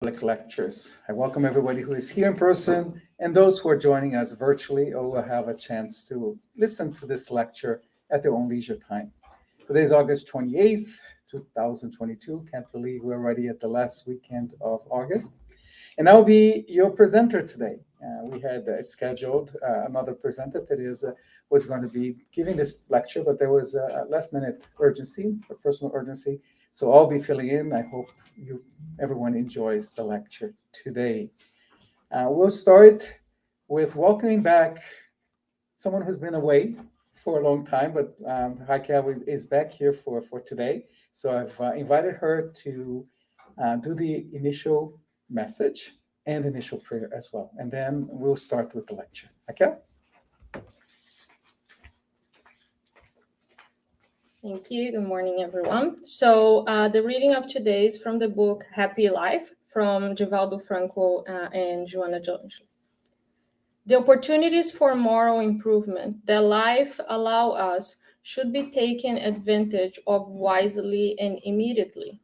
Public Lectures. I welcome everybody who is here in person and those who are joining us virtually or will have a chance to listen to this lecture at their own leisure time. Today is August 28th, 2022. Can't believe we're already at the last weekend of August. And I'll be your presenter today. We had scheduled another presenter that was going to be giving this lecture, but there was a last minute urgency, a personal urgency. So I'll be filling in. I hope everyone enjoys the lecture today. We'll start with welcoming back someone who's been away for a long time, but Raquel is back here for today. So I've invited her to do the initial message and initial prayer as well. And then we'll start with the lecture. Raquel? Thank you. Good morning, everyone. So the reading of today is from the book Happy Life from Divaldo Franco and Joanna Jones. The opportunities for moral improvement that life allows us should be taken advantage of wisely and immediately.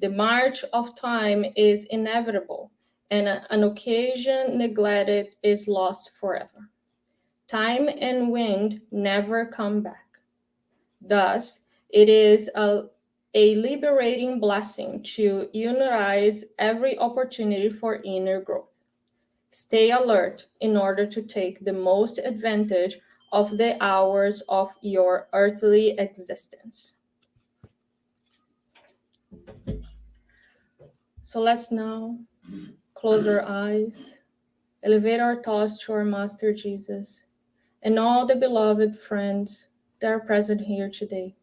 The march of time is inevitable, and an occasion neglected is lost forever. Time and wind never come back. Thus, it is a liberating blessing to utilize every opportunity for inner growth. Stay alert in order to take the most advantage of the hours of your earthly existence. So let's now close our eyes, elevate our thoughts to our Master Jesus, and all the beloved friends that are present here today.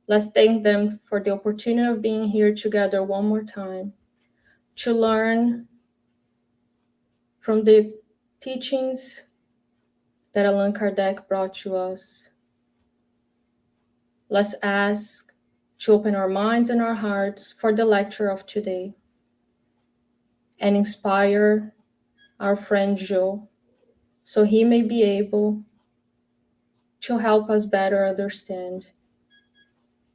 Let's thank them for the opportunity of being here together one more time to learn from the teachings that Allan Kardec brought to us. Let's ask to open our minds and our hearts for the lecture of today and inspire our friend Joe so he may be able to help us better understand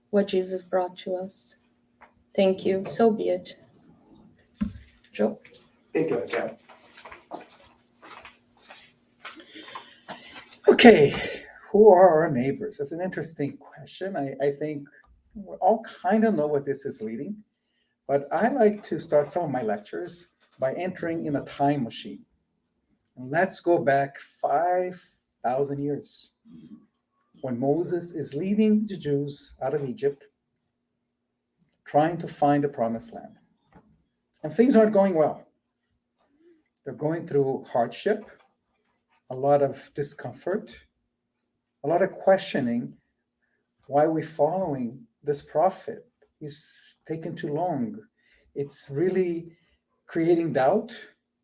what Jesus brought to us. Thank you. So be it. Joe? Thank you, Raquel. Okay, who are our neighbors? That's an interesting question. I think we all kind of know what this is leading, but I like to start some of my lectures by entering in a time machine. And let's go back 5,000 years when Moses is leading the Jews out of Egypt, trying to find the promised land. And things aren't going well. They're going through hardship, a lot of discomfort, a lot of questioning why we're following this prophet. He's taken too long. It's really creating doubt,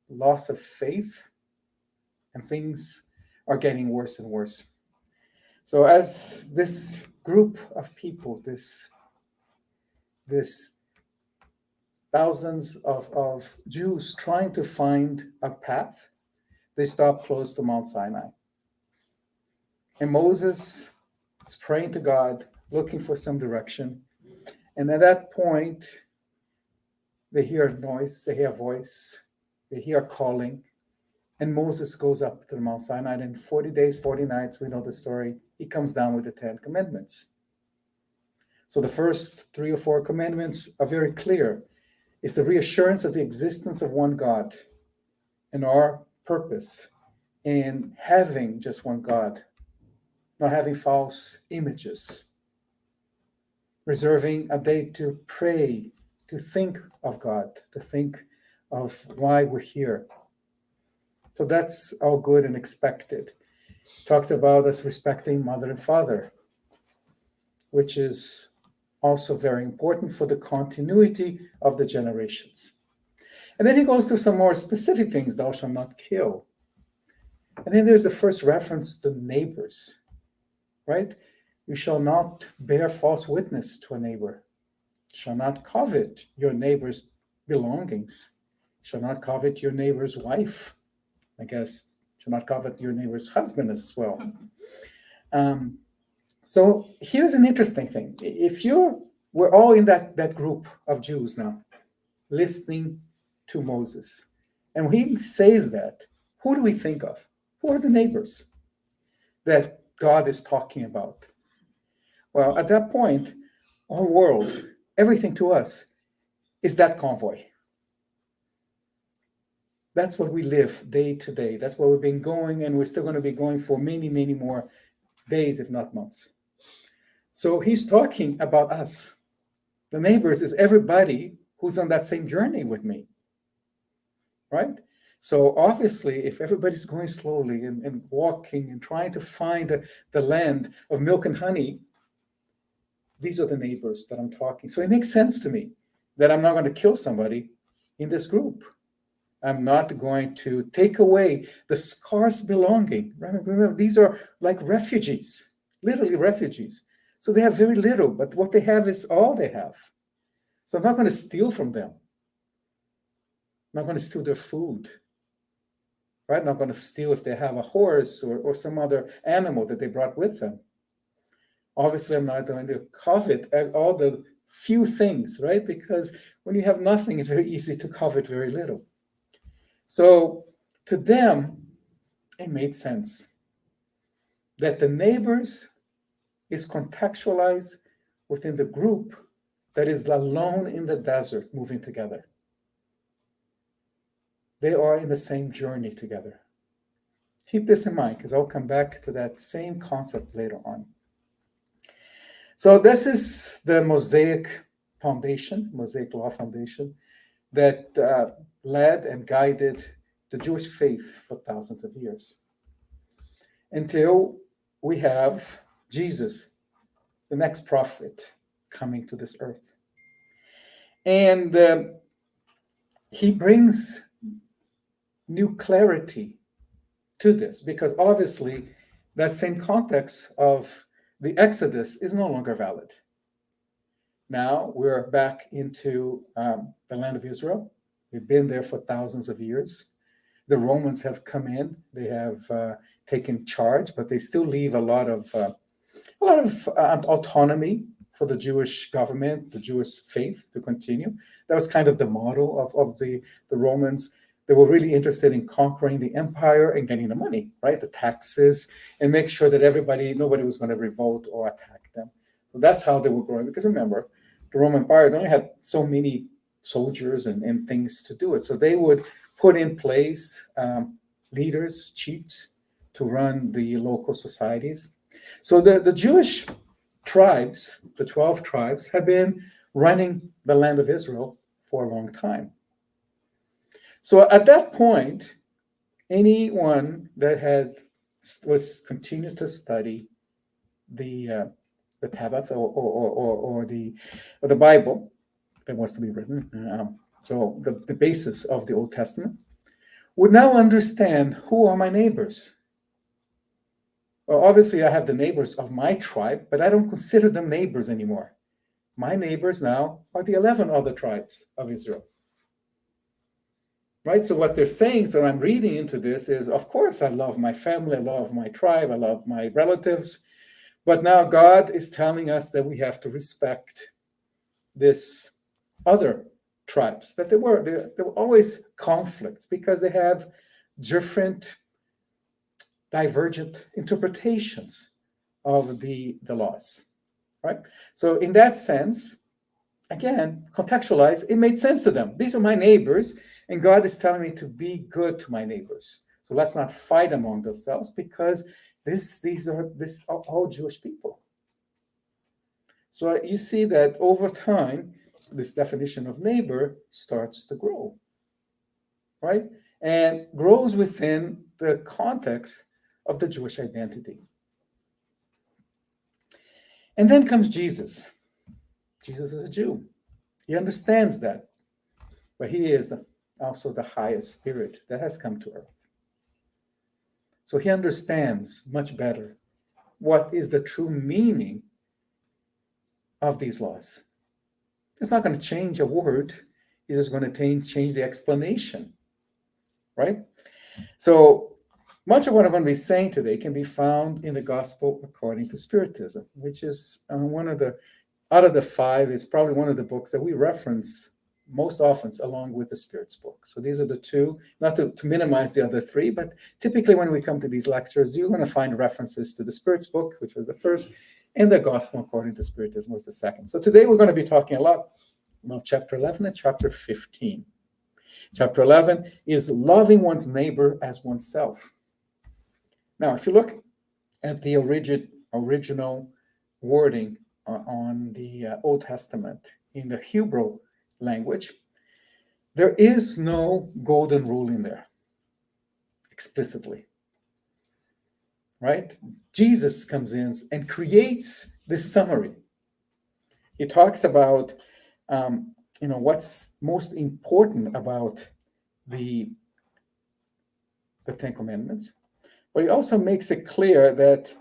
loss of faith, and things are getting worse and worse. So as this group of people, this thousands of Jews trying to find a path, they stop close to Mount Sinai. And Moses is praying to God, looking for some direction. And at that point, they hear a noise, they hear a voice, they hear a calling. And Moses goes up to the Mount Sinai, and in 40 days, 40 nights, we know the story, he comes down with the 10 commandments. So the first 3 or 4 commandments are very clear. It's the reassurance of the existence of one God and our purpose in having just one God, not having false images, reserving a day to pray, to think of God, to think of why we're here. So that's all good and expected. Talks about us respecting mother and father, which is also very important for the continuity of the generations. And then he goes through some more specific things, thou shalt not kill. And then there's the first reference to neighbors, right? You shall not bear false witness to a neighbor. You shall not covet your neighbor's belongings. You shall not covet your neighbor's wife. I guess you shall not covet your neighbor's husband as well. So here's an interesting thing. We're all in that group of Jews now, listening to Moses. And when he says that, who do we think of? Who are the neighbors that God is talking about? Well, at that point, our world, everything to us, is that convoy. That's what we live day to day. That's what we've been going, and we're still going to be going for many, many more days, if not months. So he's talking about us. The neighbors is everybody who's on that same journey with me, right? So obviously, if everybody's going slowly and walking and trying to find the land of milk and honey, these are the neighbors that I'm talking. So it makes sense to me that I'm not going to kill somebody in this group. I'm not going to take away the scarce belonging. Remember, these are like refugees, literally refugees. So they have very little, but what they have is all they have. So I'm not going to steal from them. I'm not going to steal their food. Right? I'm not going to steal if they have a horse or some other animal that they brought with them. Obviously, I'm not going to covet all the few things, right? Because when you have nothing, it's very easy to covet very little. So to them, it made sense that the neighbors is contextualized within the group that is alone in the desert moving together. They are in the same journey together. Keep this in mind, because I'll come back to that same concept later on. So this is the Mosaic foundation, Mosaic law foundation, that led and guided the Jewish faith for thousands of years. Until we have Jesus, the next prophet, coming to this earth. And he brings new clarity to this, because obviously that same context of the Exodus is no longer valid. Now we're back into the land of Israel. We've been there for thousands of years. The Romans have come in. They have taken charge, but they still leave a lot of autonomy for the Jewish government, the Jewish faith to continue. That was kind of the motto of the Romans. They were really interested in conquering the empire and getting the money, right? The taxes, and make sure that nobody was going to revolt or attack them. So that's how they were growing. Because remember, the Roman Empire only had so many soldiers and things to do it. So they would put in place leaders, chiefs, to run the local societies. So the Jewish tribes, the 12 tribes, have been running the land of Israel for a long time. So at that point, anyone that was continued to study the Tablet or the Bible that was to be written, so the basis of the Old Testament, would now understand who are my neighbors. Well, obviously, I have the neighbors of my tribe, but I don't consider them neighbors anymore. My neighbors now are the 11 other tribes of Israel. Right? So what they're saying, so I'm reading into this is, of course, I love my family, I love my tribe, I love my relatives. But now God is telling us that we have to respect this other tribes, that there were always conflicts because they have different divergent interpretations of the laws, right? So in that sense, again, contextualized, it made sense to them. These are my neighbors, and God is telling me to be good to my neighbors. So let's not fight among ourselves, because these are all Jewish people. So you see that over time, this definition of neighbor starts to grow, right? And grows within the context of the Jewish identity. And then comes Jesus. Jesus is a Jew. He understands that, but he is also the highest spirit that has come to earth. So he understands much better what is the true meaning of these laws. It's not going to change a word. It's just going to change the explanation, right? So much of what I'm going to be saying today can be found in the Gospel according to Spiritism, which is one of the, out of the 5, is probably one of the books that we reference most often along with the Spirit's book. So these are the two, not to minimize the other three, but typically when we come to these lectures, you're going to find references to the Spirit's book, which was the first, and the Gospel according to Spiritism was the second. So today we're going to be talking a lot about chapter 11 and chapter 15. Chapter 11 is loving one's neighbor as oneself. Now, if you look at the original wording on the Old Testament in the Hebrew language, there is no golden rule in there explicitly, right? Jesus comes in and creates this summary. He talks about, what's most important about the Ten Commandments, but he also makes it clear that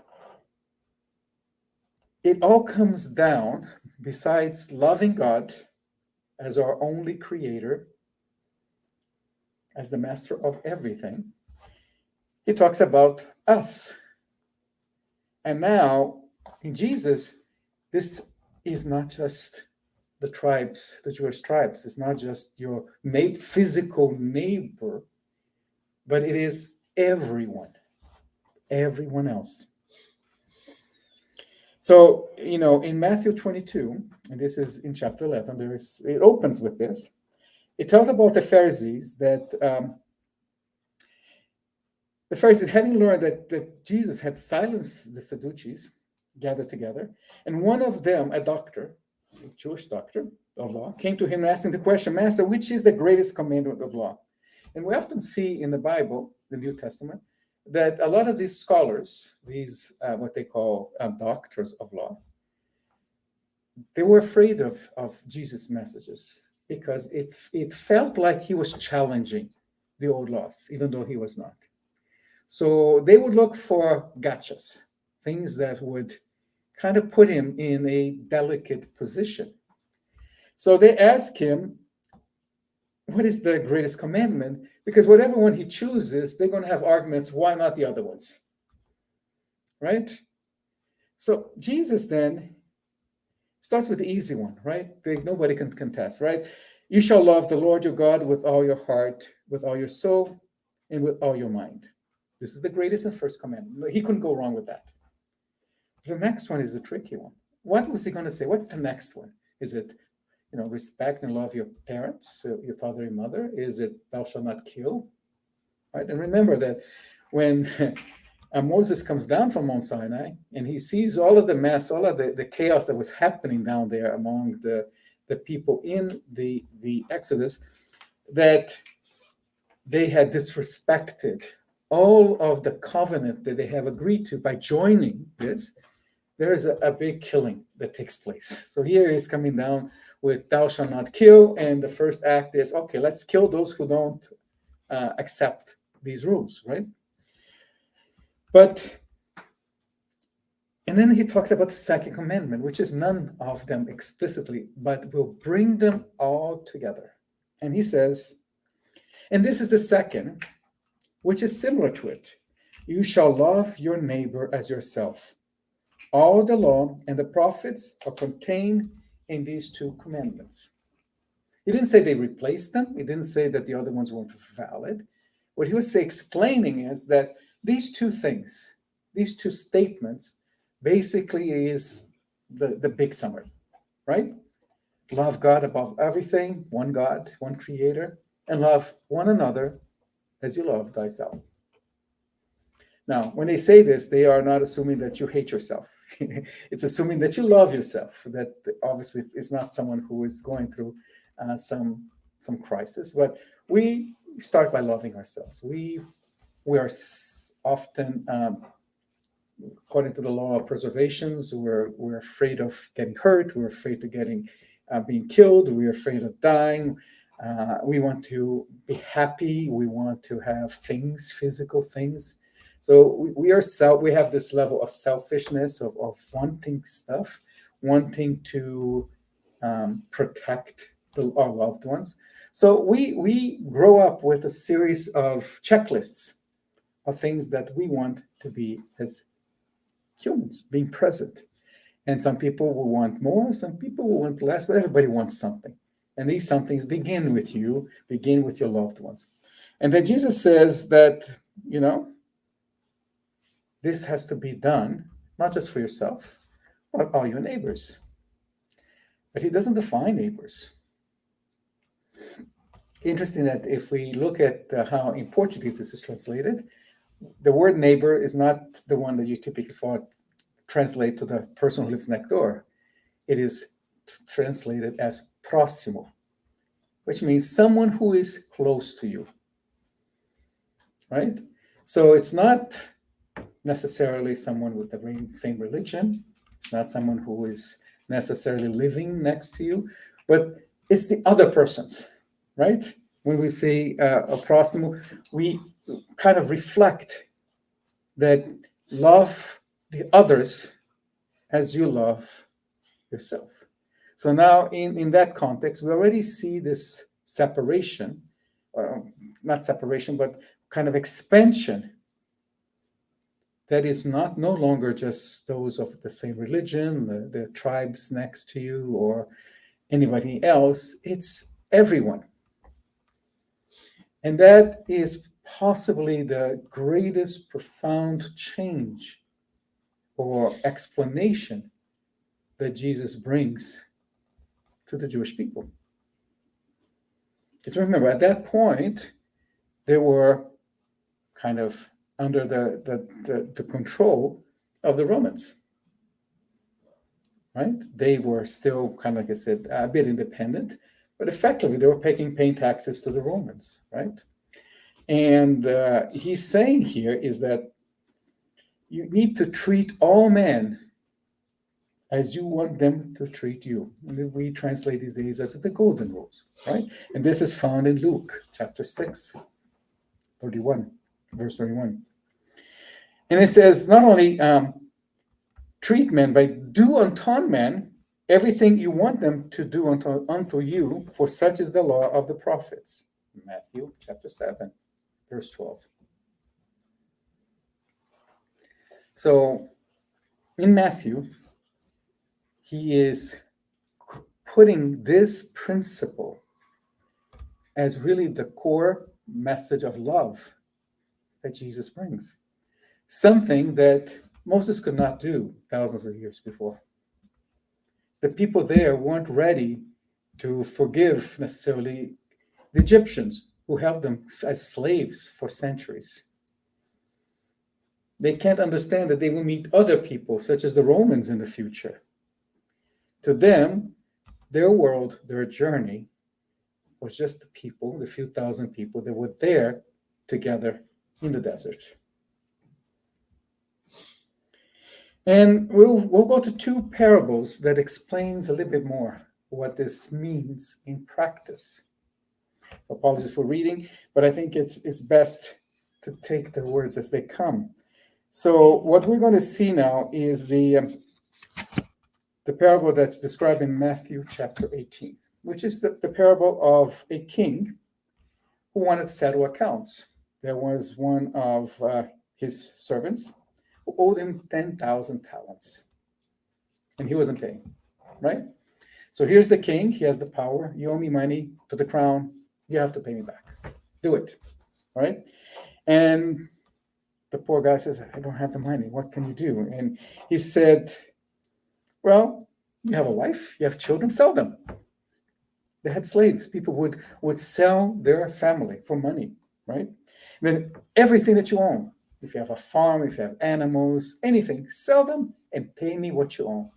it all comes down, besides loving God as our only creator, as the master of everything, he talks about us. And now, in Jesus, this is not just the tribes, the Jewish tribes. It's not just your physical neighbor, but it is everyone else. So, in Matthew 22, and this is in chapter 11, it opens with this. It tells about the Pharisees that the Pharisees, having learned that Jesus had silenced the Sadducees, gathered together, and one of them, a doctor, a Jewish doctor of law, came to him asking the question, Master, which is the greatest commandment of law? And we often see in the Bible, the New Testament, that a lot of these scholars, these what they call doctors of law, they were afraid of Jesus' messages because it felt like he was challenging the old laws, even though he was not. So they would look for gotchas, things that would kind of put him in a delicate position. So they ask him, what is the greatest commandment? Because whatever one he chooses, they're going to have arguments, why not the other ones? Right? So Jesus then starts with the easy one, right? Nobody can contest, right? You shall love the Lord your God with all your heart, with all your soul, and with all your mind. This is the greatest and first commandment. He couldn't go wrong with that. The next one is the tricky one. What was he going to say? What's the next one? Is it, respect and love your parents, your father and mother? Is it thou shalt not kill? Right? And remember that when Moses comes down from Mount Sinai and he sees all of the mess, all of the chaos that was happening down there among the people in the Exodus, that they had disrespected all of the covenant that they have agreed to by joining this, there is a big killing that takes place. So here he's coming down with thou shalt not kill, and the first act is, okay, let's kill those who don't accept these rules, right? And then he talks about the second commandment, which is none of them explicitly, but will bring them all together. And he says, and this is the second, which is similar to it. You shall love your neighbor as yourself. All the law and the prophets are contained in these two commandments. He didn't say they replaced them. He didn't say that the other ones weren't valid. What he was explaining is that these two things, these two statements, basically is the big summary, right? Love God above everything, one God, one creator, and love one another as you love thyself. Now, when they say this, they are not assuming that you hate yourself. It's assuming that you love yourself, that obviously is not someone who is going through some crisis, but we start by loving ourselves. We are often, according to the law of preservations, we're afraid of getting hurt. We're afraid of being killed. We're afraid of dying. We want to be happy. We want to have things, physical things. So we have this level of selfishness, of wanting stuff, wanting to protect our loved ones. So we grow up with a series of checklists of things that we want to be as humans, being present. And some people will want more, some people will want less, but everybody wants something. And these somethings begin with you, begin with your loved ones. And then Jesus says that, this has to be done, not just for yourself, but all your neighbors. But he doesn't define neighbors. Interesting that if we look at how in Portuguese this is translated, the word neighbor is not the one that you typically translate to the person who lives next door. It is translated as próximo, which means someone who is close to you, right? So it's not necessarily someone with the same religion. It's not someone who is necessarily living next to you, but it's the other persons, right? When we say a próximo, we kind of reflect that love the others as you love yourself. So now in that context, we already see this separation, or not separation, but kind of expansion that is no longer just those of the same religion, the tribes next to you, or anybody else. It's everyone. And that is possibly the greatest profound change or explanation that Jesus brings to the Jewish people. Because remember, at that point, they were kind of under the control of the Romans, right? They were still kind of, like I said, a bit independent, but effectively they were paying taxes to the Romans, right? And he's saying here is that you need to treat all men as you want them to treat you. And we translate these days as the golden rules, right? And this is found in Luke chapter 6, 31, verse 31. And it says, not only treat men, but do unto men everything you want them to do unto you, for such is the law of the prophets. Matthew chapter 7, verse 12. So in Matthew, he is putting this principle as really the core message of love that Jesus brings. Something that Moses could not do thousands of years before. The people there weren't ready to forgive necessarily the Egyptians who held them as slaves for centuries. They can't understand that they will meet other people, such as the Romans, in the future. To them, their world, their journey, was just the people, the few thousand people that were there together in the desert. And we'll go to two parables that explains a little bit more what this means in practice. So apologies for reading, but I think it's best to take the words as they come. So what we're going to see now is the parable that's described in Matthew chapter 18, which is the parable of a king who wanted to settle accounts. There was one of his servants who owed him 10,000 talents, and he wasn't paying, right? So here's the king. He has the power. You owe me money to the crown. You have to pay me back. Do it, right? And the poor guy says, I don't have the money. What can you do? And he said, well, you have a wife, you have children, sell them. They had slaves. People would sell their family for money, right? And then everything that you own, if you have a farm, if you have animals, anything, sell them and pay me what you own,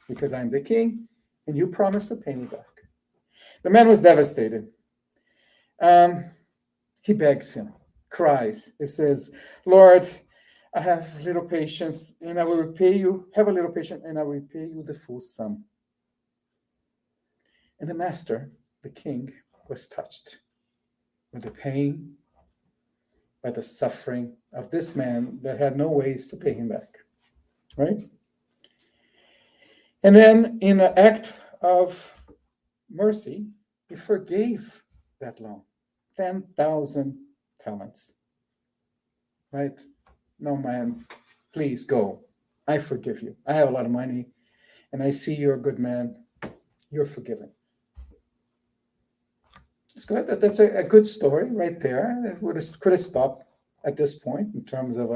because I'm the king and you promised to pay me back. The man was devastated. He begs him, cries. He says, Lord, I have little patience and I will repay you. Have a little patience and I will repay you the full sum. And the master, the king, was touched with the pain, by the suffering of this man that had no ways to pay him back, right? And then in an act of mercy, he forgave that loan, 10,000 talents, right? No, man, please go. I forgive you. I have a lot of money, and I see you're a good man. You're forgiven. It's good. That's a good story right there. Could have stopped at this point in terms of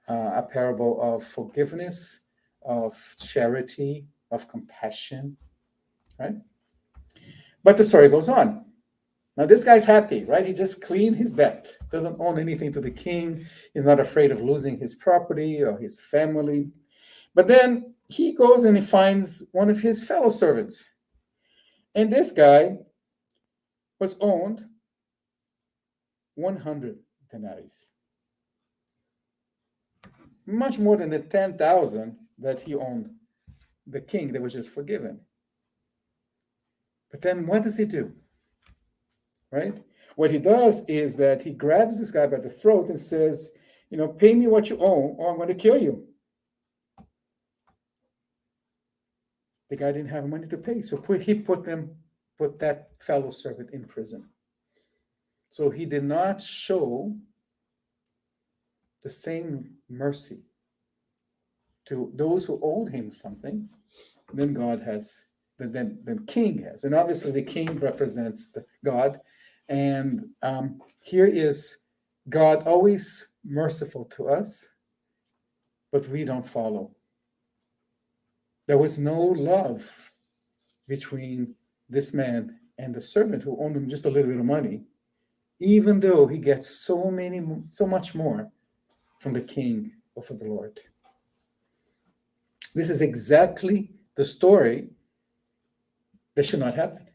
a parable of forgiveness, of charity, of compassion, right? But the story goes on. Now, this guy's happy, right? He just cleaned his debt, doesn't own anything to the king. He's not afraid of losing his property or his family. But then he goes and he finds one of his fellow servants. And this guy was owned 100 denarii, much more than the 10,000 that he owned the king that was just forgiven. But then what does he do? Right? What he does is that he grabs this guy by the throat and says, pay me what you owe or I'm going to kill you. The guy didn't have money to pay, so he put that fellow servant in prison. So he did not show the same mercy to those who owed him something than God has, than king has. And obviously the king represents God. And here is God always merciful to us, but we don't follow. There was no love between this man and the servant who owed him just a little bit of money, even though he gets so much more from the king or from the Lord. This is exactly the story that should not happen.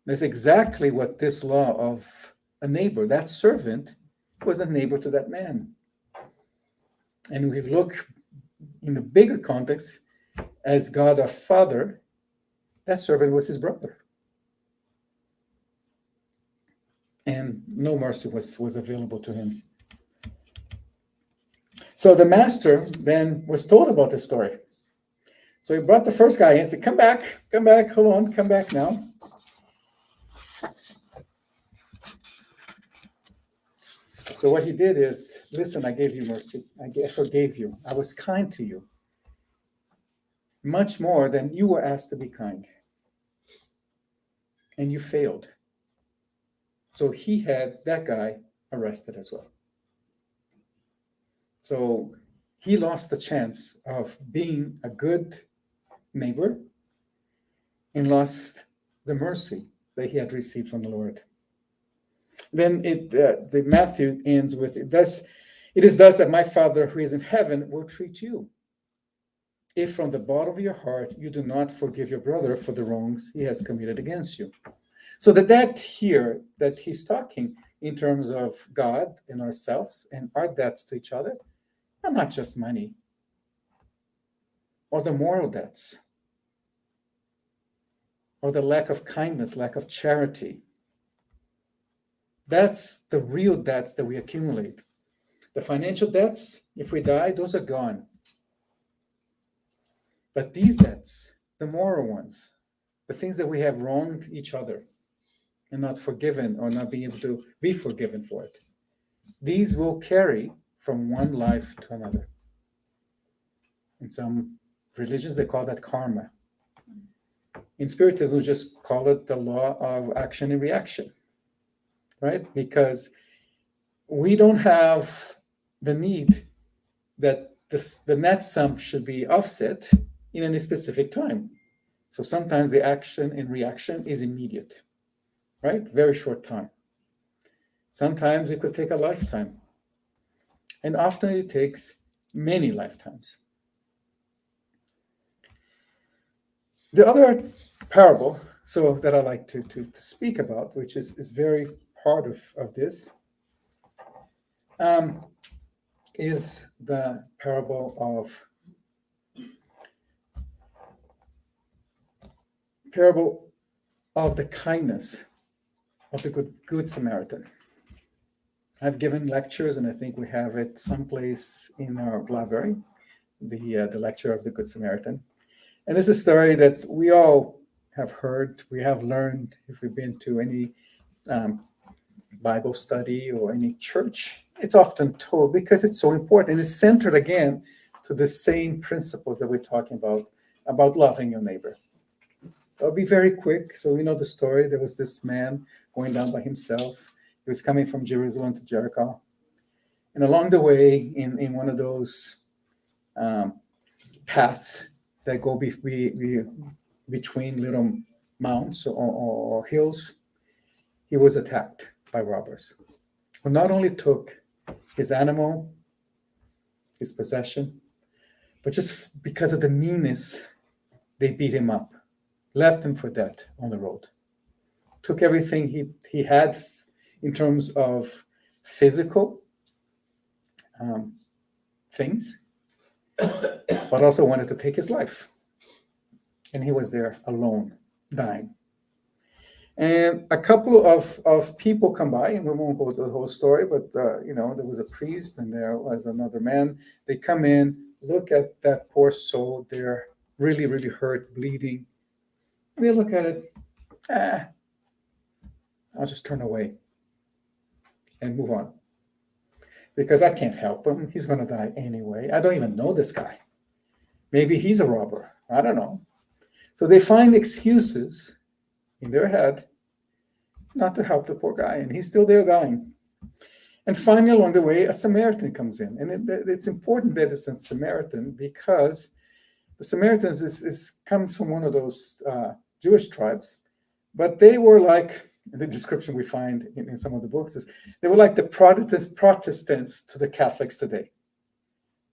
That's exactly what this law of a neighbor, that servant was a neighbor to that man. And we look in the bigger context, as God our Father, that servant was his brother. And no mercy was available to him. So the master then was told about this story. So he brought the first guy in and said, come back, hold on, come back now. So what he did is, listen, I gave you mercy. I forgave you. I was kind to you. Much more than you were asked to be kind. And you failed. So he had that guy arrested as well. So he lost the chance of being a good neighbor and lost the mercy that he had received from the Lord. Then the Matthew ends with, it is thus that my Father who is in heaven will treat you, if from the bottom of your heart you do not forgive your brother for the wrongs he has committed against you. So the debt here that he's talking in terms of God and ourselves and our debts to each other are not just money or the moral debts or the lack of kindness, lack of charity. That's the real debts that we accumulate. The financial debts, if we die, those are gone. But these debts, the moral ones, the things that we have wronged each other and not forgiven or not being able to be forgiven for it, these will carry from one life to another. In some religions, they call that karma. In Spiritism, we just call it the law of action and reaction, right? Because we don't have the need that the net sum should be offset in any specific time. So sometimes the action and reaction is immediate, right? Very short time. Sometimes it could take a lifetime. And often it takes many lifetimes. The other parable, so that I like to speak about, which is very part of this, is the parable of the kindness of the Good Samaritan. I've given lectures, and I think we have it someplace in our library, the lecture of the Good Samaritan. And this is a story that we all have heard, we have learned if we've been to any Bible study or any church. It's often told because it's so important. It's centered again to the same principles that we're talking about loving your neighbor. I'll be very quick. So we know the story. There was this man going down by himself. He was coming from Jerusalem to Jericho. And along the way, in one of those paths that go between little mountains or hills, he was attacked by robbers who not only took his animal, his possession, but just because of the meanness, they beat him up, left him for dead on the road, took everything he had in terms of physical things, but also wanted to take his life. And he was there alone, dying. And a couple of people come by, and we won't go to the whole story, but there was a priest and there was another man. They come in, look at that poor soul. They're really, really hurt, bleeding. And they look at it. I'll just turn away and move on, because I can't help him. He's going to die anyway. I don't even know this guy. Maybe he's a robber. I don't know. So they find excuses in their head not to help the poor guy, and he's still there dying. And finally, along the way, a Samaritan comes in. And it's important that it's a Samaritan, because the Samaritans comes from one of those Jewish tribes, but they were like, the description we find in some of the books is, they were like the Protestants to the Catholics today.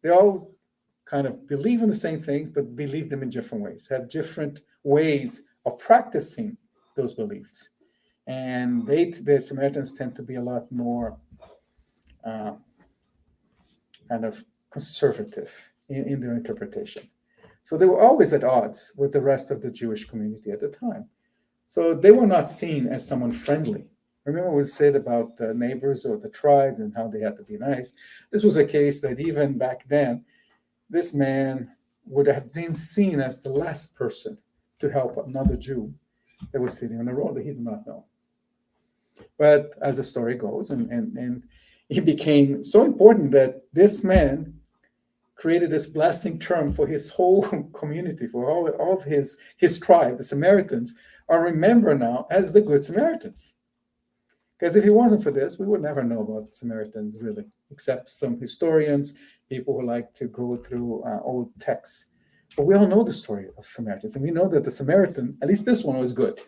They all kind of believe in the same things, but believe them in different ways, have different ways of practicing those beliefs. And the Samaritans tend to be a lot more kind of conservative in their interpretation. So they were always at odds with the rest of the Jewish community at the time. So they were not seen as someone friendly. Remember what we said about the neighbors or the tribe and how they had to be nice? This was a case that even back then, this man would have been seen as the last person to help another Jew that was sitting on the road that he did not know. But as the story goes, and he became so important that this man created this blessing term for his whole community, for all of his tribe. The Samaritans are remembered now as the Good Samaritans. Because if it wasn't for this, we would never know about Samaritans, really, except some historians, people who like to go through old texts. But we all know the story of Samaritans, and we know that the Samaritan, at least this one, was good.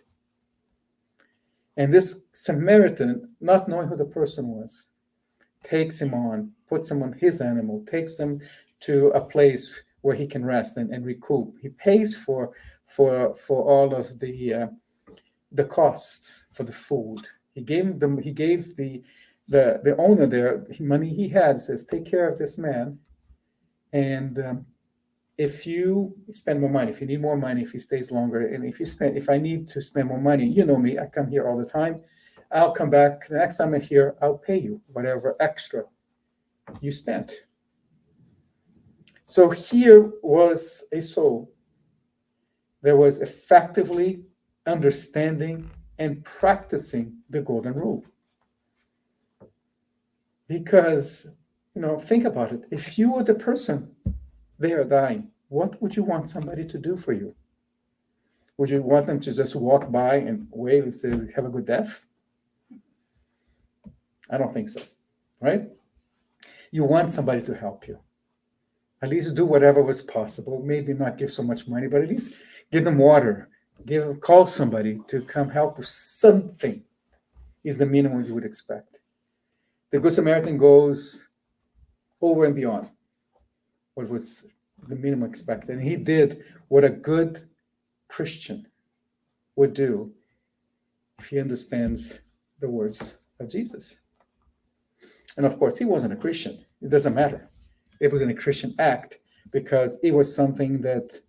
And this Samaritan, not knowing who the person was, takes him on, puts him on his animal, takes him to a place where he can rest and recoup. He pays for all of the costs for the food. He gave the owner there money he had, says, take care of this man, and if you spend more money, if you need more money, if he stays longer, and if I need to spend more money, you know me, I come here all the time. I'll come back the next time I'm here. I'll pay you whatever extra you spent. So here was a soul that was effectively understanding and practicing the golden rule. Because, think about it. If you were the person there dying, what would you want somebody to do for you? Would you want them to just walk by and wave and say, have a good death? I don't think so, right? You want somebody to help you. At least do whatever was possible. Maybe not give so much money, but at least give them water. Call somebody to come help with something is the minimum you would expect. The Good Samaritan goes over and beyond what was the minimum expected. And he did what a good Christian would do if he understands the words of Jesus. And of course, he wasn't a Christian. It doesn't matter. It wasn't a Christian act, because it was something that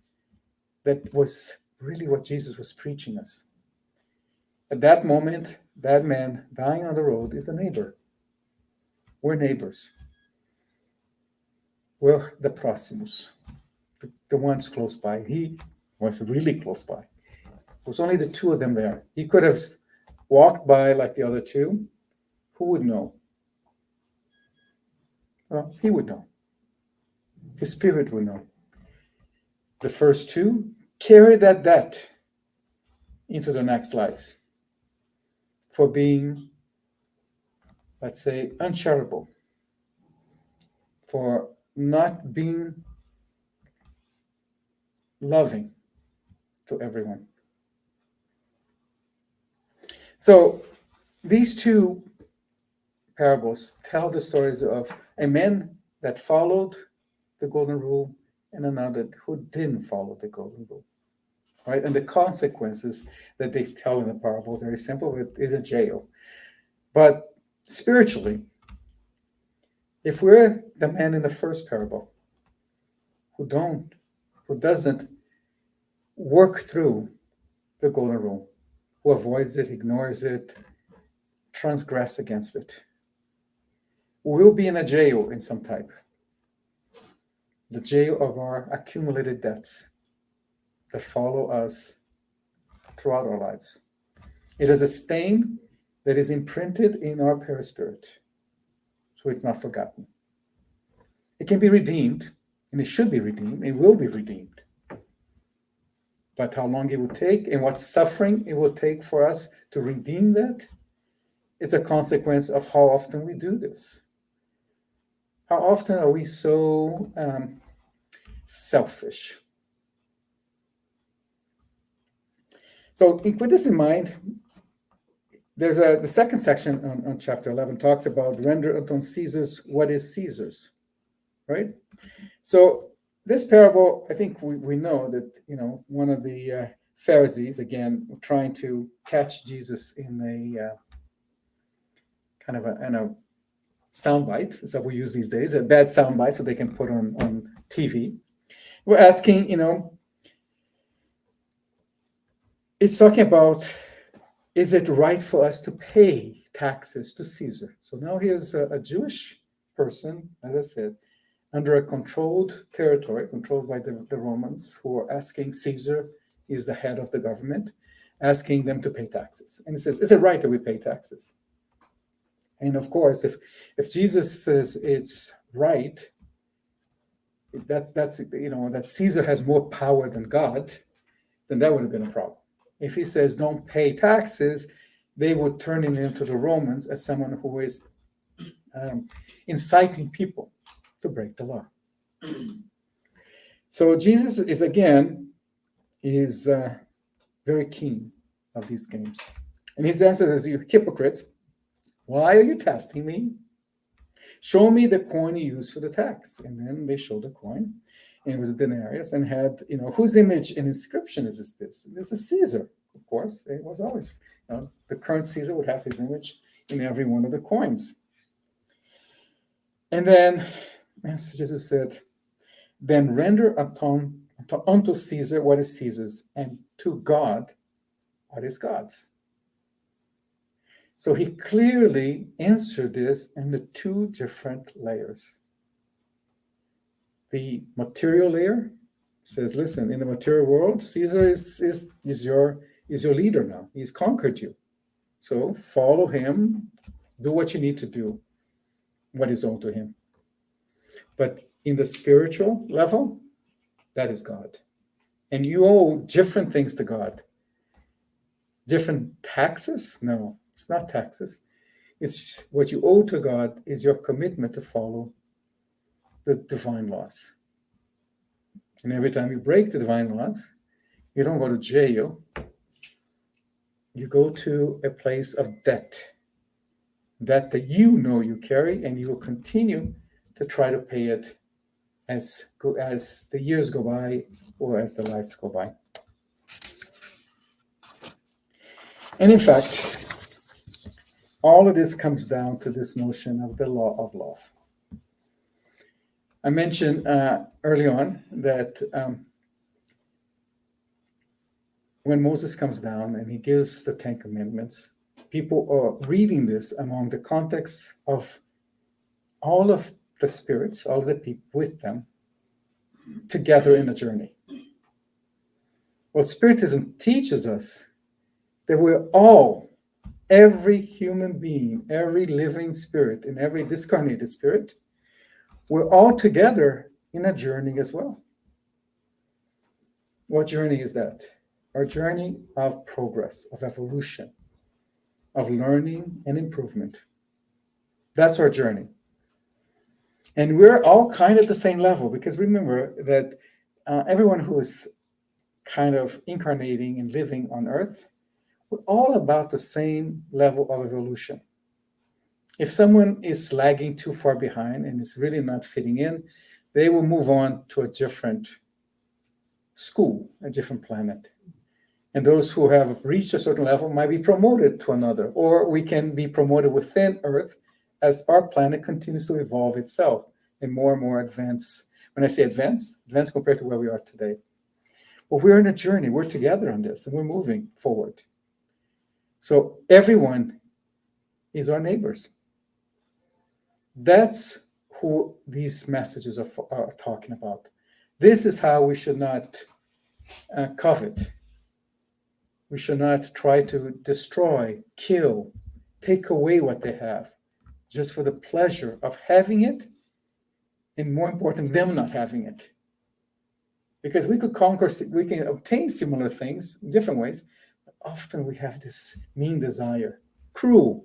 was really what Jesus was preaching us. At that moment, that man dying on the road is a neighbor. We're neighbors. We're the próximos, the ones close by. He was really close by. It was only the two of them there. He could have walked by like the other two. Who would know? Well, he would know. His spirit would know. The first two carried that debt into their next lives for being, let's say, uncharitable, for not being loving to everyone. So these two parables tell the stories of a man that followed the golden rule and another who didn't follow the golden rule, right? And the consequences that they tell in the parable, very simple, it is a jail. But spiritually, if we're the man in the first parable who doesn't work through the golden rule, who avoids it, ignores it, transgress against it, we'll be in a jail in some type. The jail of our accumulated debts that follow us throughout our lives. It is a stain that is imprinted in our perispirit, so it's not forgotten. It can be redeemed, and it should be redeemed, it will be redeemed. But how long it will take and what suffering it will take for us to redeem that is a consequence of how often we do this. How often are we so selfish? So with this in mind, there's the second section on chapter 11 talks about render unto Caesar's what is Caesar's, right? So this parable, I think we know that, one of the Pharisees, again, trying to catch Jesus in a kind of a soundbite, as we use these days, a bad soundbite so they can put on TV. We're asking, it's talking about, is it right for us to pay taxes to Caesar? So now here's a Jewish person, as I said, under a controlled territory, controlled by the Romans, who are asking Caesar, is the head of the government, asking them to pay taxes. And he says, is it right that we pay taxes? And of course, if Jesus says it's right, that Caesar has more power than God, then that would have been a problem. If he says don't pay taxes, they would turn him into the Romans as someone who is inciting people to break the law. So Jesus is very keen of these games. And his answer is, you hypocrites, why are you testing me? Show me the coin you used for the tax. And then they showed the coin, and it was a denarius, and had, whose image and inscription is this? This is Caesar, of course. It was always, the current Caesar would have his image in every one of the coins. And then, as Jesus said, then render unto Caesar what is Caesar's, and to God what is God's. So he clearly answered this in the two different layers. The material layer says, listen, in the material world, Caesar is your leader now. He's conquered you. So follow him, do what you need to do, what is owed to him. But in the spiritual level, that is God. And you owe different things to God. Different taxes? No, it's not taxes. It's what you owe to God is your commitment to follow the divine laws. And every time you break the divine laws, you don't go to jail. You go to a place of debt that you carry, and you will continue to try to pay it as the years go by or as the lives go by. And in fact, all of this comes down to this notion of the law of love. I mentioned early on that when Moses comes down and he gives the Ten Commandments, people are reading this among the context of all of the spirits, all of the people with them, together in a journey. What Spiritism teaches us that we're all, every human being, every living spirit, and every discarnated spirit, we're all together in a journey as well. What journey is that? our journey of progress, of evolution, of learning and improvement. That's our journey. And we're all kind of at the same level, because remember that everyone who is kind of incarnating and living on Earth, we're all about the same level of evolution. If someone is lagging too far behind and is really not fitting in, they will move on to a different school, a different planet. And those who have reached a certain level might be promoted to another, or we can be promoted within Earth as our planet continues to evolve itself and more advanced. When I say advanced compared to where we are today. Well, we're in a journey. We're together on this, and we're moving forward. So everyone is our neighbors. That's who these messages are talking about. This is how we should not covet. We should not try to destroy, kill, take away what they have, just for the pleasure of having it, and more important, them not having it. Because we can obtain similar things in different ways, but often we have this mean desire, cruel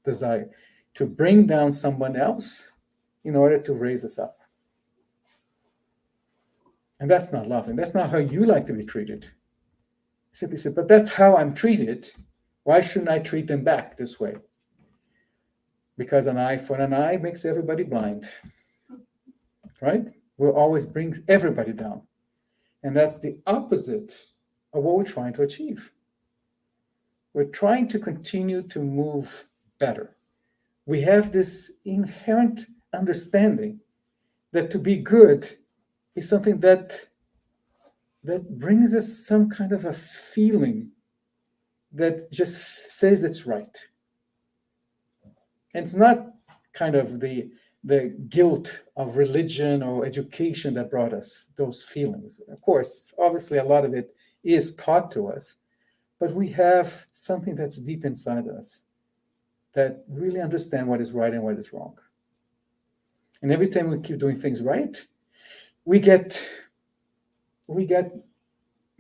desire, to bring down someone else in order to raise us up. And that's not loving. That's not how you like to be treated. Simply say, but that's how I'm treated. Why shouldn't I treat them back this way? Because an eye for an eye makes everybody blind. Right? Will always bring everybody down. And that's the opposite of what we're trying to achieve. We're trying to continue to move better. We have this inherent understanding that to be good is something that brings us some kind of a feeling that just says it's right. And it's not kind of the guilt of religion or education that brought us those feelings. Of course, obviously, a lot of it is taught to us, but we have something that's deep inside us that really understand what is right and what is wrong. And every time we keep doing things right, we get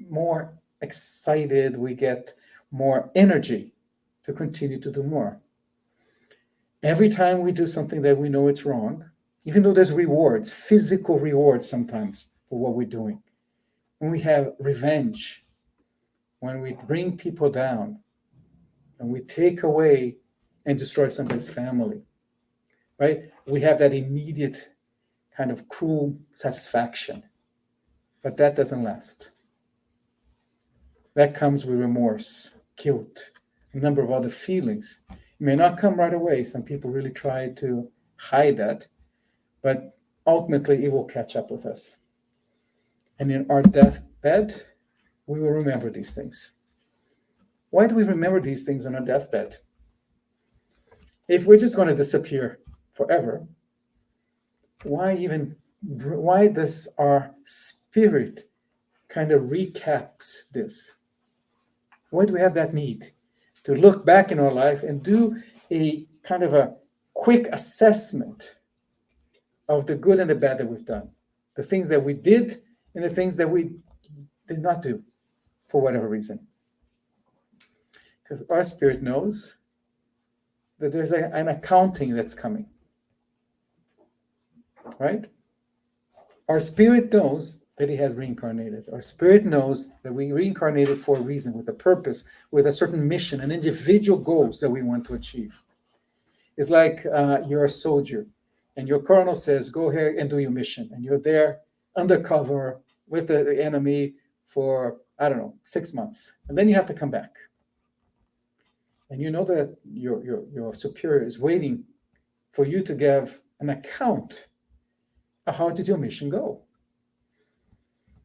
more excited, we get more energy to continue to do more. Every time we do something that we know it's wrong, even though there's rewards, physical rewards sometimes for what we're doing, when we have revenge, when we bring people down, and we take away and destroy somebody's family, right? We have that immediate kind of cruel satisfaction, but that doesn't last. That comes with remorse, guilt, a number of other feelings. It may not come right away. Some people really try to hide that, but ultimately it will catch up with us. And in our deathbed, we will remember these things. Why do we remember these things on our deathbed? If we're just going to disappear forever, why does our spirit kind of recaps this? Why do we have that need to look back in our life and do a kind of a quick assessment of the good and the bad that we've done, the things that we did and the things that we did not do for whatever reason? Because our spirit knows that there's an accounting that's coming, right? Our spirit knows that it has reincarnated. Our spirit knows that we reincarnated for a reason, with a purpose, with a certain mission, and individual goals that we want to achieve. It's like you're a soldier, and your colonel says, go ahead and do your mission. And you're there undercover with the enemy for, 6 months. And then you have to come back. And you know that your superior is waiting for you to give an account of how did your mission go.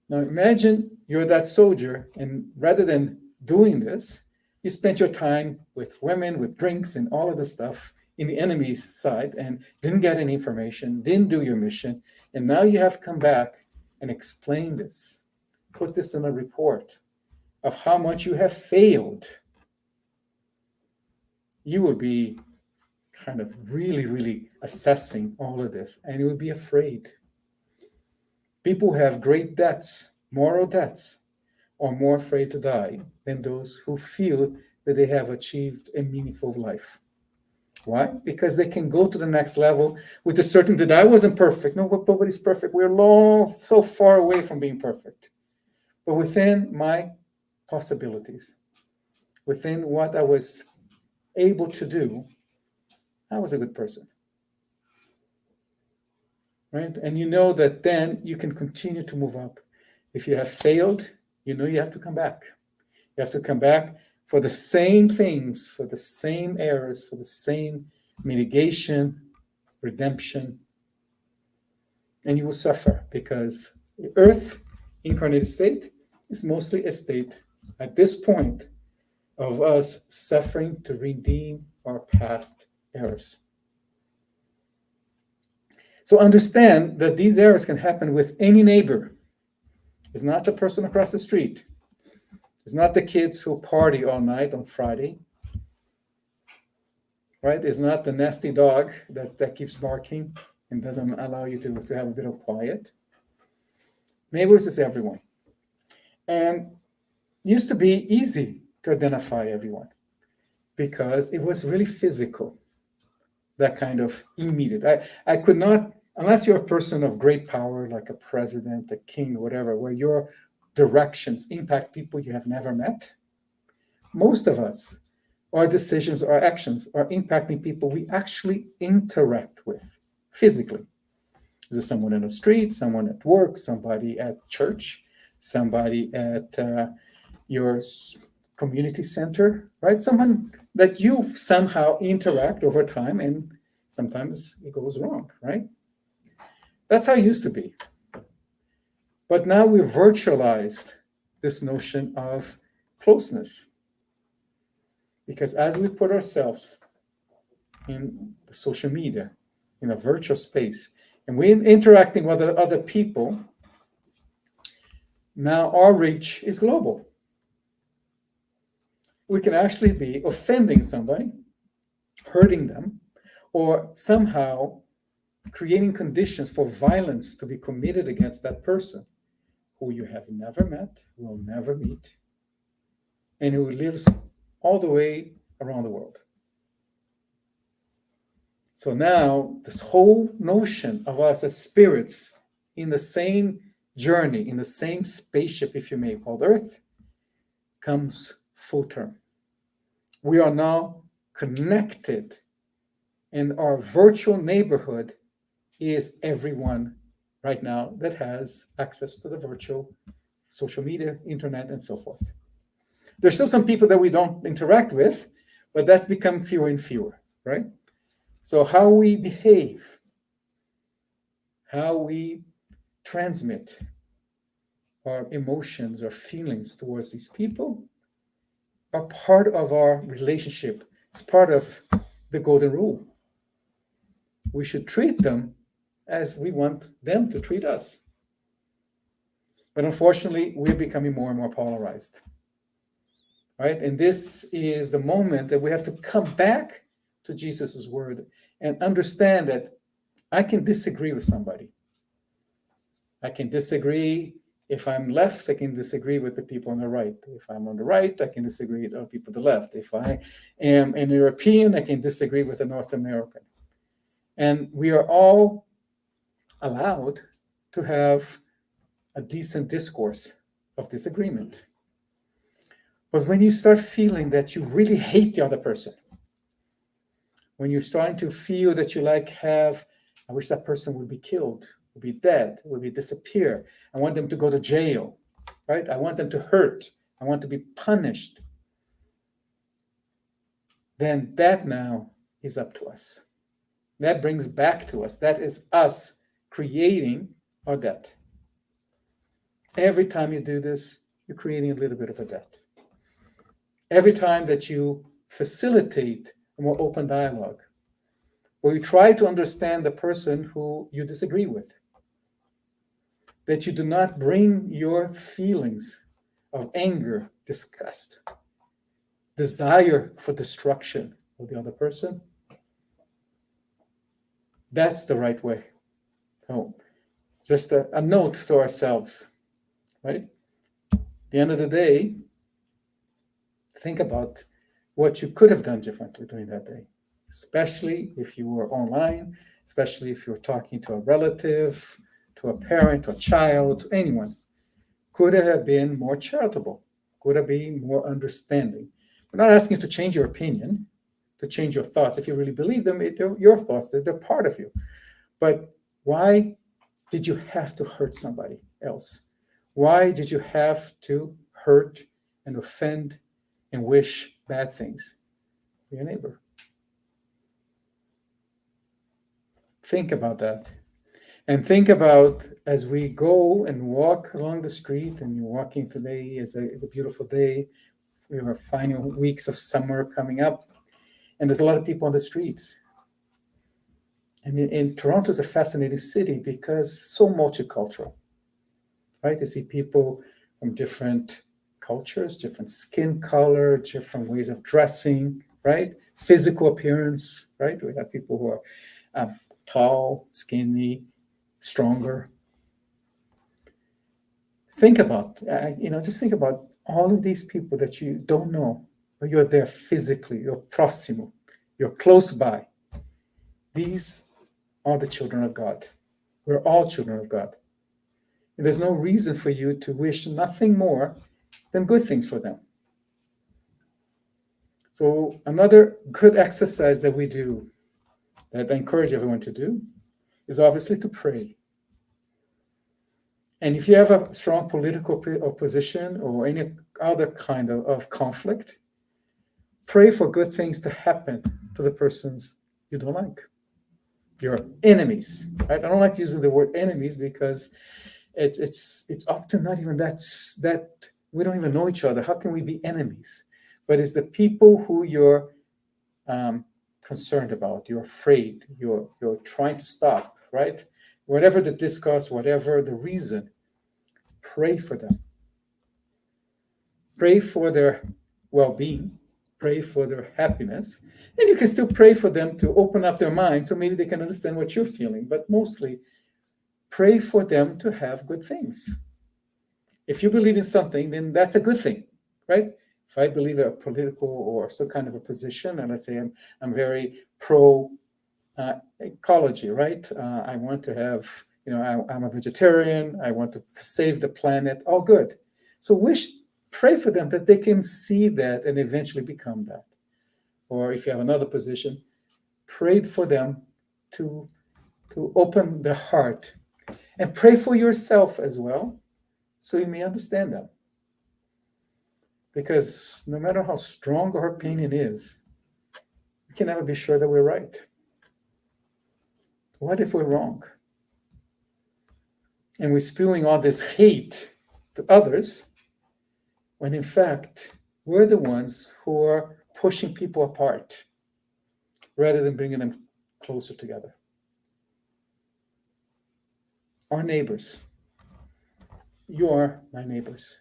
Now imagine you're that soldier, and rather than doing this, you spent your time with women, with drinks, and all of the stuff in the enemy's side, and didn't get any information, didn't do your mission, and now you have come back and explain this, put this in a report of how much you have failed. You would be kind of really, really assessing all of this, and you would be afraid. People have great debts, moral debts, are more afraid to die than those who feel that they have achieved a meaningful life. Why? Because they can go to the next level with the certainty that I wasn't perfect. No, nobody's perfect. We're so far away from being perfect. But within my possibilities, within what I was able to do, I was a good person. Right? And you know that then you can continue to move up. If you have failed, you know you have to come back. You have to come back for the same things, for the same errors, for the same mitigation, redemption, and you will suffer because the earth, incarnated state, is mostly a state at this point of us suffering to redeem our past errors. So understand that these errors can happen with any neighbor. It's not the person across the street. It's not the kids who party all night on Friday. Right? It's not the nasty dog that keeps barking and doesn't allow you to have a bit of quiet. Neighbors is everyone. And it used to be easy to identify everyone because it was really physical, that kind of immediate. I could not, unless you're a person of great power, like a president, a king, whatever, where your directions impact people you have never met. Most of us, our decisions, our actions are impacting people we actually interact with physically. Is it someone in the street, someone at work, somebody at church, somebody at your community center, right? Someone that you somehow interact over time, and sometimes it goes wrong, right? That's how it used to be. But now we've virtualized this notion of closeness. Because as we put ourselves in the social media, in a virtual space, and we're interacting with other people, now our reach is global. We can actually be offending somebody, hurting them, or somehow creating conditions for violence to be committed against that person who you have never met, will never meet, and who lives all the way around the world. So now this whole notion of us as spirits in the same journey, in the same spaceship, if you may, called Earth, comes full term. We are now connected, and our virtual neighborhood is everyone right now that has access to the virtual social media, internet, and so forth. There's still some people that we don't interact with, but that's become fewer and fewer, right? So how we behave, how we transmit our emotions or feelings towards these people are part of our relationship. It's part of the golden rule. We should treat them as we want them to treat us. But unfortunately, we're becoming more and more polarized. Right? And this is the moment that we have to come back to Jesus' word and understand that I can disagree with somebody. I can disagree. If I'm left, I can disagree with the people on the right. If I'm on the right, I can disagree with the people on the left. If I am an European, I can disagree with a North American. And we are all allowed to have a decent discourse of disagreement. But when you start feeling that you really hate the other person, when you're starting to feel that you I wish that person would be killed, would be dead, would disappear. I want them to go to jail, right? I want them to hurt. I want to be punished. Then that now is up to us. That brings back to us. That is us creating our debt. Every time you do this, you're creating a little bit of a debt. Every time that you facilitate a more open dialogue, where you try to understand the person who you disagree with, that you do not bring your feelings of anger, disgust, desire for destruction of the other person, that's the right way. So just a note to ourselves, right? the end of the day, think about what you could have done differently during that day, especially if you were online, especially if you're talking to a relative, to a parent, to a child, to anyone. Could it have been more charitable? Could have been more understanding? We're not asking you to change your opinion, to change your thoughts. If you really believe them, they're your thoughts, they're part of you. But why did you have to hurt somebody else? Why did you have to hurt and offend and wish bad things for your neighbor? Think about that. And think about as we go and walk along the street, and you're walking today is a beautiful day. We have final weeks of summer coming up, and there's a lot of people on the streets. And in Toronto is a fascinating city because it's so multicultural, right? You see people from different cultures, different skin color, different ways of dressing, right? Physical appearance, right? We have people who are tall, skinny, stronger. Think about, just think about all of these people that you don't know, but you're there physically, you're proximo, you're close by. These are the children of God. We're all children of God. And there's no reason for you to wish nothing more than good things for them. So another good exercise that we do, that I encourage everyone to do, is obviously to pray. And if you have a strong political opposition or any other kind of conflict, pray for good things to happen to the persons you don't like, your enemies. Right? I don't like using the word enemies because it's often not even that we don't even know each other. How can we be enemies? But it's the people who you're concerned about, you're afraid, you're trying to stop, right? Whatever the discourse, whatever the reason, pray for them. Pray for their well-being, pray for their happiness, and you can still pray for them to open up their mind so maybe they can understand what you're feeling, but mostly pray for them to have good things. If you believe in something, then that's a good thing, right? If I believe a political or some kind of a position, and let's say I'm very pro ecology, right? I want to have, I'm a vegetarian. I want to save the planet. All good. So pray for them that they can see that and eventually become that. Or if you have another position, pray for them to open their heart, and pray for yourself as well, so you may understand them. Because no matter how strong our opinion is, we can never be sure that we're right. What if we're wrong? And we're spewing all this hate to others, when in fact, we're the ones who are pushing people apart rather than bringing them closer together. Our neighbors. You are my neighbors.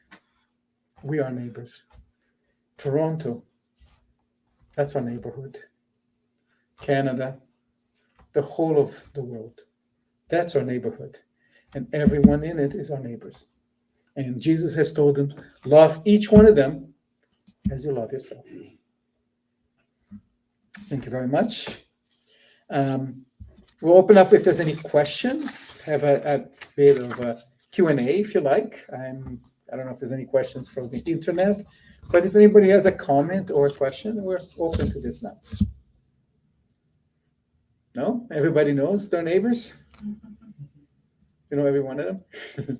We are neighbors. Toronto, that's our neighborhood. Canada, the whole of the world, that's our neighborhood. And everyone in it is our neighbors. And Jesus has told them, love each one of them as you love yourself. Thank you very much. We'll open up if there's any questions. Have a bit of a Q&A if you like. I don't know if there's any questions from the internet, but if anybody has a comment or a question, we're open to this now. No? Everybody knows their neighbors? You know every one of them?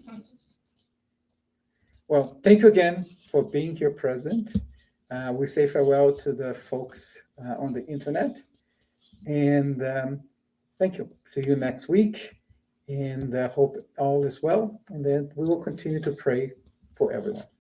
Well, thank you again for being here present. We say farewell to the folks on the internet. And thank you. See you next week. And hope all is well. And then we will continue to pray for everyone.